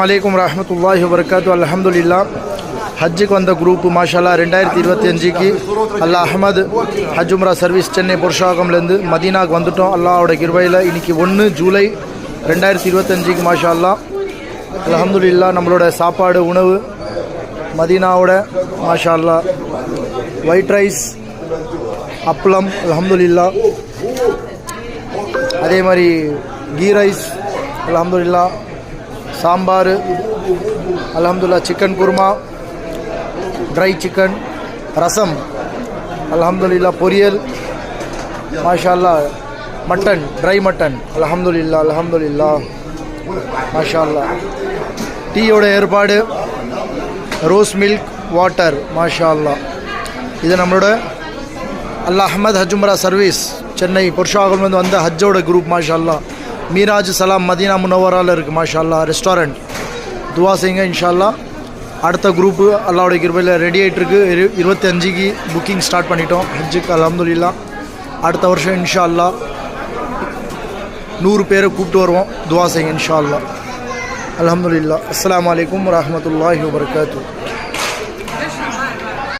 வலைக்கும் வரஹ்மத்துல்லாஹி வபரகாத்து. அல்ஹம்துலில்லா. ஹஜ்ஜுக்கு வந்த குரூப்பு மாஷால்லா 2025க்கு அல்லா அஹமது ஹஜ் உம்ரா சர்வீஸ் சென்னை புருஷாகம்லேருந்து மதீனாவுக்கு வந்துட்டோம். அல்லாஹ்வோட கிருபையில் இன்றைக்கி 1 ஜூலை 2025க்கு மாஷால்லா அல்ஹம்துலில்லா. நம்மளோட சாப்பாடு உணவு மதீனாவோட மாஷால்லா ஒயிட் ரைஸ் அப்பளம் அல்ஹம்துலில்லா. அதே மாதிரி கீ ரைஸ் அல்ஹம்துலில்லா, சாம்பார் அல்ஹம்துலில்லா, சிக்கன் குருமா, ட்ரை சிக்கன், ரசம் அல்ஹம்துலில்லா, பொரியல் மாஷால்லா, மட்டன் ட்ரை மட்டன் அல்ஹம்துலில்லா அல்ஹம்துலில்லா மாஷால்லா. டீயோட ஏற்பாடு, ரோஸ் மில்க் வாட்டர் மாஷால்லா. இது நம்மளோட அல்லா அஹமத் ஹஜ் உம்ரா சர்வீஸ் சென்னை புருஷாகம்லேருந்து வந்த ஹஜ்ஜோட குரூப் மாஷால்லா. மீராஜ் சலாம் மதீனா முனவராவில் இருக்குது மாஷால்லா ரெஸ்டாரண்ட். துவா செய்யுங்க இன்ஷால்லா. அடுத்த குரூப்பு அல்லாவுடைய கிருபையில் ரெடி ஆகிட்டுருக்கு. 25க்கு புக்கிங் ஸ்டார்ட் பண்ணிட்டோம் ஹஜ்ஜுக்கு அல்ஹம்துலில்லா. அடுத்த வருஷம் இன்ஷா அல்லா 100 பேரை கூப்பிட்டு வருவோம். துவா செய்யுங்க இன்ஷா அல்லா. அல்ஹம்துலில்லா. அஸ்ஸலாமு அலைக்கும் வரஹ்மத்துல்லாஹி வபரகாத்துஹு.